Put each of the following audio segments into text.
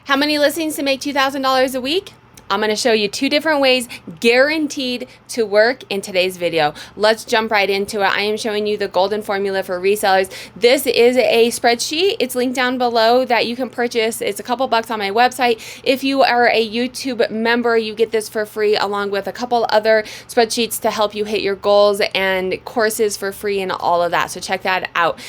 How many listings to make $2,000 a week? I'm going to show you 2 different ways guaranteed to work in today's video. Let's jump right into it. I am showing you the golden formula for resellers. This is a spreadsheet. It's linked down below that you can purchase. It's a couple bucks on my website. If you are a YouTube member, you get this for free along with a couple other spreadsheets to help you hit your goals and courses for free and all of that. So check that out.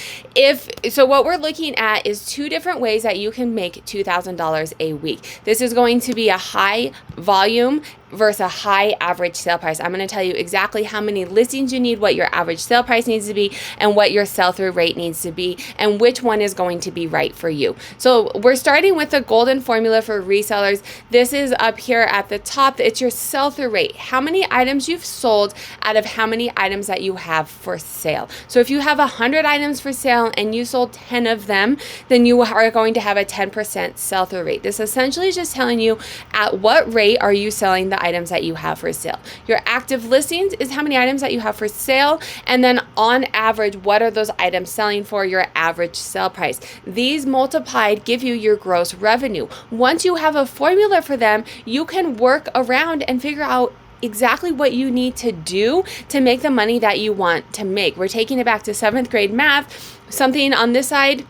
So what we're looking at is 2 different ways that you can make $2,000 a week. This is going to be a high volume versus a high average sale price. I'm going to tell you exactly how many listings you need, what your average sale price needs to be, and what your sell-through rate needs to be, and which one is going to be right for you. So we're starting with the golden formula for resellers. This is up here at the top. It's your sell-through rate. How many items you've sold out of how many items that you have for sale. So if you have 100 items for sale and you sold 10 of them, then you are going to have a 10% sell-through rate. This essentially is just telling you at what rate are you selling the items that you have for sale. Your active listings is how many items that you have for sale, and then on average, what are those items selling for, your average sale price. These multiplied give you your gross revenue. Once you have a formula for them, you can work around and figure out exactly what you need to do to make the money that you want to make. We're taking it back to 7th grade math. Something on this side,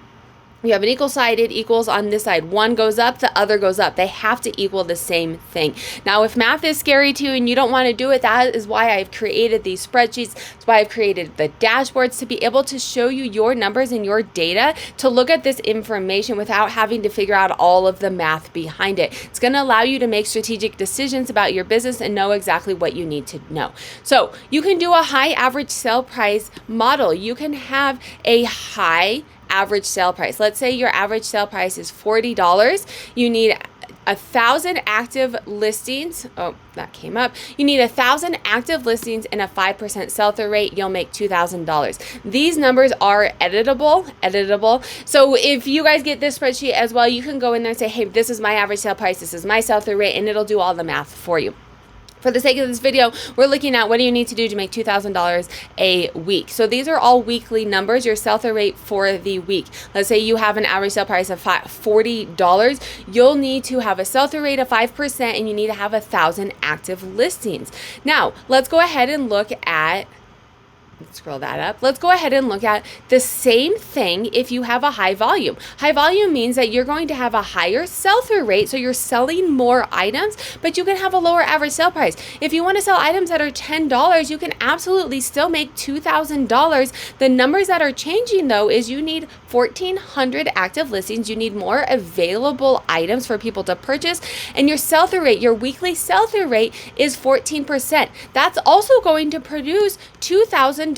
you have an equal side, it equals on this side. One goes up, the other goes up. They have to equal the same thing. Now, if math is scary to you and you don't want to do it, that is why I've created these spreadsheets. That's why I've created the dashboards, to be able to show you your numbers and your data, to look at this information without having to figure out all of the math behind it. It's going to allow you to make strategic decisions about your business and know exactly what you need to know. So you can do a high average sale price model. You can have a high average sale price. Let's say your average sale price is $40. You need 1,000 active listings. Oh, that came up. You need 1,000 active listings and a 5% sell-through rate. You'll make $2,000. These numbers are editable. So if you guys get this spreadsheet as well, you can go in there and say, hey, this is my average sale price. This is my sell-through rate, and it'll do all the math for you. For the sake of this video, we're looking at what do you need to do to make $2,000 a week. So these are all weekly numbers, your sell-through rate for the week. Let's say you have an average sale price of $40. You'll need to have a sell-through rate of 5%, and you need to have 1,000 active listings. Now, let's go ahead and look at, scroll that up. Let's go ahead and look at the same thing if you have a high volume. High volume means that you're going to have a higher sell-through rate, so you're selling more items, but you can have a lower average sale price. If you want to sell items that are $10, you can absolutely still make $2,000. The numbers that are changing, though, is you need 1,400 active listings. You need more available items for people to purchase, and your sell-through rate, your weekly sell-through rate, is 14%. That's also going to produce $2,000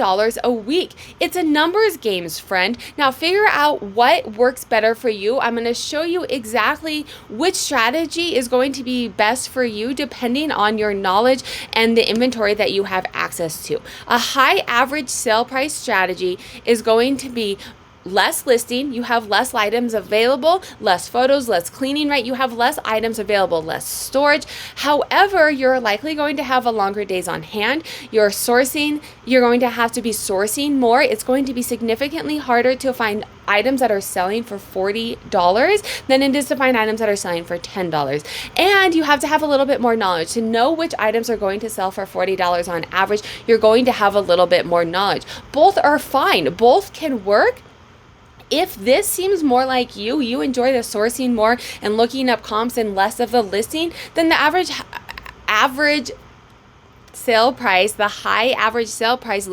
a week. It's a numbers games, friend. Now figure out what works better for you. I'm going to show you exactly which strategy is going to be best for you depending on your knowledge and the inventory that you have access to. A high average sale price strategy is going to be less listing, you have less items available, less photos, less cleaning, right? You have less items available, less storage. However, you're likely going to have a longer days on hand. You're going to have to be sourcing more. It's going to be significantly harder to find items that are selling for $40 than it is to find items that are selling for $10. And you have to have a little bit more knowledge to know which items are going to sell for $40 on average. You're going to have a little bit more knowledge. Both are fine. Both can work. If this seems more like you enjoy the sourcing more and looking up comps and less of the listing, then the average sale price, the high average sale price,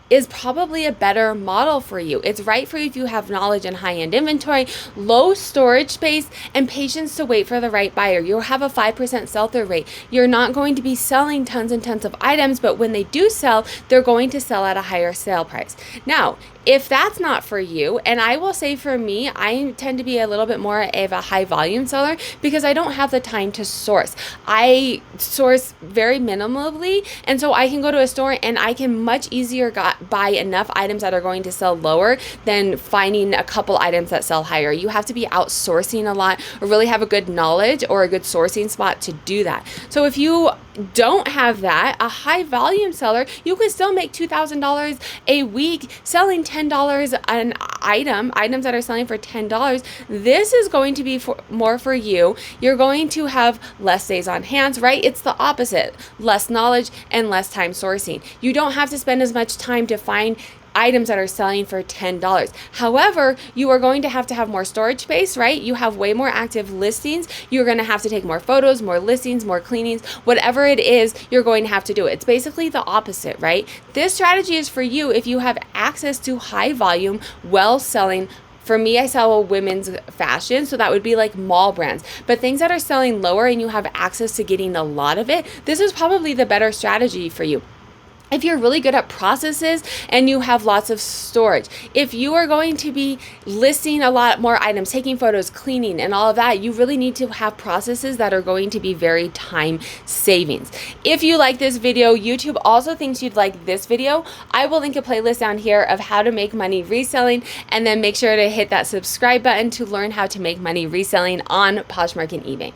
is probably a better model for you. It's right for you if you have knowledge and high-end inventory, low storage space, and patience to wait for the right buyer. You'll have a 5% sell-through rate. You're not going to be selling tons and tons of items, but when they do sell, they're going to sell at a higher sale price. Now, if that's not for you, and I will say for me, I tend to be a little bit more of a high volume seller because I don't have the time to source. I source very minimally, and so I can go to a store and I can much easier buy enough items that are going to sell lower than finding a couple items that sell higher. You have to be outsourcing a lot or really have a good knowledge or a good sourcing spot to do that. So if you don't have that, a high volume seller, you can still make $2,000 a week selling $10 an item, items that are selling for $10. This is going to be more for you. You're going to have less days on hands, right? It's the opposite, less knowledge and less time sourcing. You don't have to spend as much time to find items that are selling for $10. However, you are going to have more storage space, right? You have way more active listings. You're going to have to take more photos, more listings, more cleanings, whatever it is, you're going to have to do it. It's basically the opposite, right? This strategy is for you if you have access to high volume, well selling. For me, I sell women's fashion, so that would be like mall brands. But things that are selling lower and you have access to getting a lot of it, this is probably the better strategy for you. If you're really good at processes and you have lots of storage, if you are going to be listing a lot more items, taking photos, cleaning, and all of that, you really need to have processes that are going to be very time savings. If you like this video, YouTube also thinks you'd like this video. I will link a playlist down here of how to make money reselling, and then make sure to hit that subscribe button to learn how to make money reselling on Poshmark and eBay.